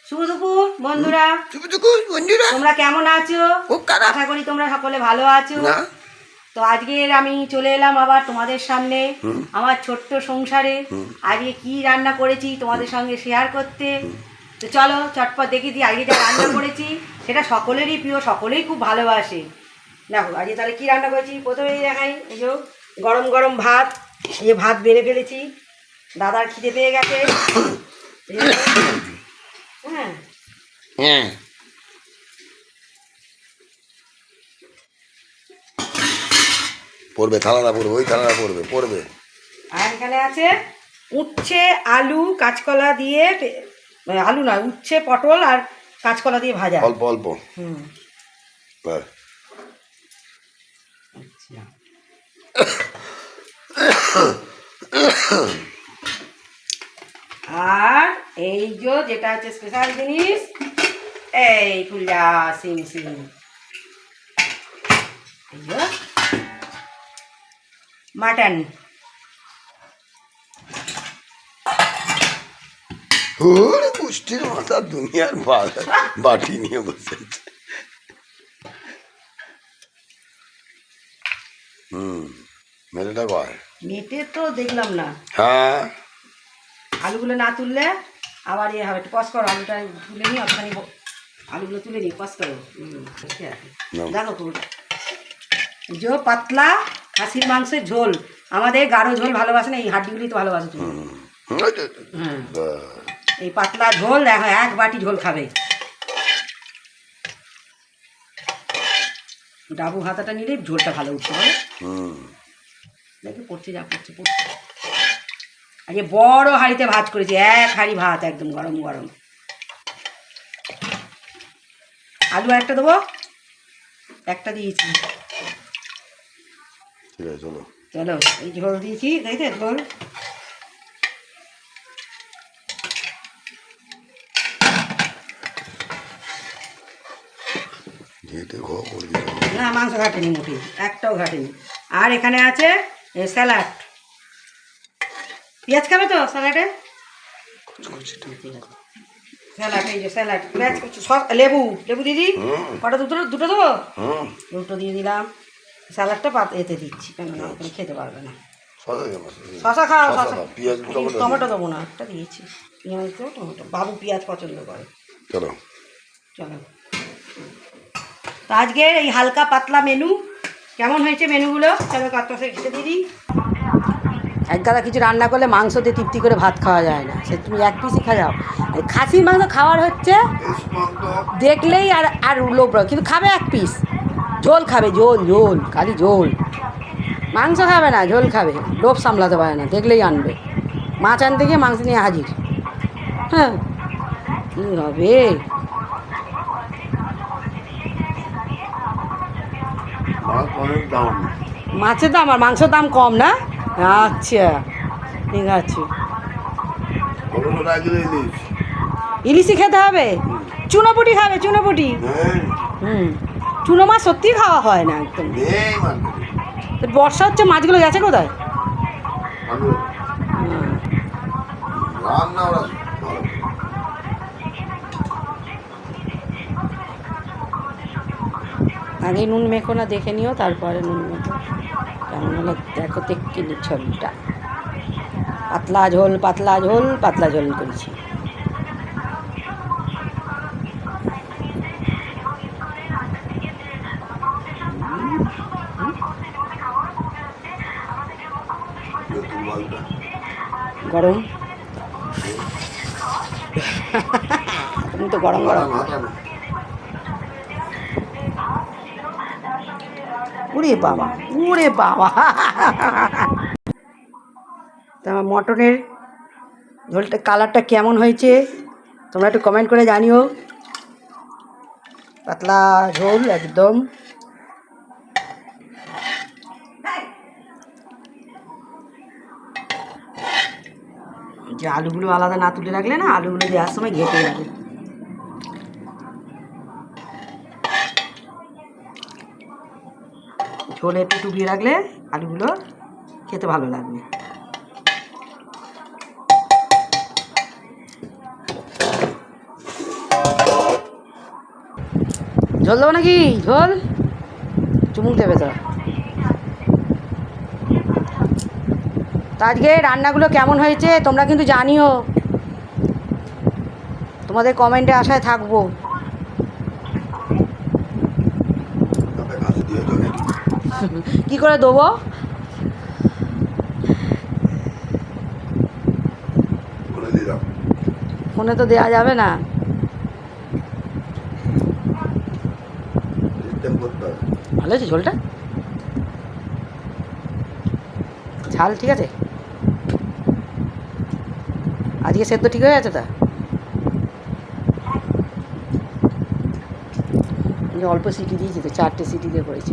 শুভ দুপুর বন্ধুরা, তোমরা কেমন আছো? আশা করি তোমরা সকলে ভালো আছো। তো আজকে আমি চলে এলাম আবার তোমাদের সামনে আমার ছোট্ট সংসারে আজকে কি রান্না করেছি তোমাদের সঙ্গে শেয়ার করতে। তো চলো চটপট দেখি দিই আজকে যা রান্না করেছি সেটা সকলেরই প্রিয়, সকলেই খুব ভালোবাসে। দেখো আজকে তাহলে কী রান্না করেছি প্রথমেই দেখাই। এই যে গরম গরম ভাত, এই ভাত বেড়ে ফেলেছি, দাদার খিদে পেয়ে গেছে। হ্যাঁ হ্যাঁ পড়বে, থালাটা পড়বে, ওই থালাটা পড়বে পড়বে। আর এখানে আছে উচ্ছে আলু কাঁচকলা দিয়ে, আলু না উচ্ছে পটল আর কাঁচকলা দিয়ে ভাজা অল্প অল্প। ব্যাস। আর এই যেটা হচ্ছে স্পেশাল জিনিস, এই কুল্লা সিম সিম, মাটন। পুষ্টির মাথা দুনিয়ার বাটি নিয়ে বসেছে। মেয়েটা কয় মেটে তো দেখলাম না। হ্যাঁ আলুগুলো না তুললে আবার ইয়ে হবে, একটু পজ করো, আলুটা তুলে নিই, অতখানি আলুগুলো তুলে নিই, পজ করো। দেখো পুরোটা যে পাতলা খাসির মাংসের ঝোল, আমাদের গাঢ় ঝোল ভালোবাসে না, এই হাড্ডিগুলি তো ভালোবাসে তুমি। হ্যাঁ এই পাতলা ঝোল দেখো, এক বাটি ঝোল খাবে। ডাবু হাতাটা নিলে ঝোলটা ভালো উঠছে বলো। দেখো পড়ছে, যা পড়ছে পড়ছে। আজকে বড় হাঁড়িতে ভাত করেছি, এক হাঁড়ি ভাত একদম গরম গরম। আলু একটা দেবো, একটা দিয়েছি। ঠিক আছে চলো চলো এই ঝোল দিয়েছি, দেখতে ঝোল। না মাংস ঘাটেনি মুঠি, একটাও ঘাটেনি। আর এখানে আছে স্যালাড, পেঁয়াজ খাবে তো স্যালাডে? স্যালাড, এই যে স্যালাড, লেবু লেবু দিদি কটা, দুটো দেবো, দুটো দিয়ে দিলাম। স্যালাডটা এতে দিচ্ছি, কেননা ওখানে খেতে পারবে না। শশা খাও, শশা, টমেটো দেবো না, একটা দিয়েছি পেঁয়াজ দেবো, টমেটো, বাবু পেঁয়াজ পছন্দ করে। চলো চলো তো আজকের এই হালকা পাতলা মেনু কেমন হয়েছে মেনুগুলো, চলো কাটতে ঘিরে দিয়ে দিই। এক গাদা কিছু রান্না করলে মাংস দিয়ে তৃপ্তি করে ভাত খাওয়া যায় না, সে তুমি এক পিসই খাওয়াও। খাসির মাংস খাওয়ার হচ্ছে দেখলেই আর আর লোভ, কিন্তু খাবে এক পিস, ঝোল খাবে, ঝোল ঝোল খালি ঝোল, মাংস খাবে না, ঝোল খাবে, লোভ সামলাতে পারে না, দেখলেই আনবে। মাছ আনতে গিয়ে মাংস নিয়ে হাজির। হ্যাঁ কী হবে, মাছের দাম আর মাংসের দাম কম না? আচ্ছা ঠিক আছে, ইলিশই খেতে হবে, চুনোপুটি খাবে, চুনোপুটি। চুনো মাছ সত্যিই খাওয়া হয় না একদম। বর্ষা হচ্ছে, মাছগুলো গেছে কোথায়? আগে নুন মেখো না, দেখে নিও, তারপরে নুন মেখো কেমন হলো দেখো। তেক্কিনি ঝোলটা পাতলা ঝোল, পাতলা ঝোল, পাতলা ঝোল করেছি। গরম তুমি তো গরম গরম। উরে বাবা, উরে বাবা। তা আমার মটনের ঝোলটা কালারটা কেমন হয়েছে তোমরা একটু কমেন্ট করে জানিও। পাতলা ঝোল একদম। যে আলুগুলো আলাদা না তুলে রাখলে না, আলুগুলো দেওয়ার সময় ঘেটে যাবে। ঝোলে একটু ডুবিয়ে রাখলে আলুগুলো খেতে ভালো লাগবে। ঝোল দেবো নাকি? ঝোল চুমুক দেবে তো। তা আজকে রান্নাগুলো কেমন হয়েছে তোমরা কিন্তু জানিও, তোমাদের কমেন্টে আশায় থাকবো। তাতে ঘাসে দিয়ে জলে কি করে দেবো? বলে দিলাম। ফোনে তো দেওয়া যাবে না। সিস্টেম করতে হবে। ভালো হয়েছে ঝোলটা, ঝাল ঠিক আছে। আজকে সেদ্ধ ঠিক হয়ে আছে তা? অল্প সিটি দিয়েছি তো, 4টে সিটি দিয়ে করেছি।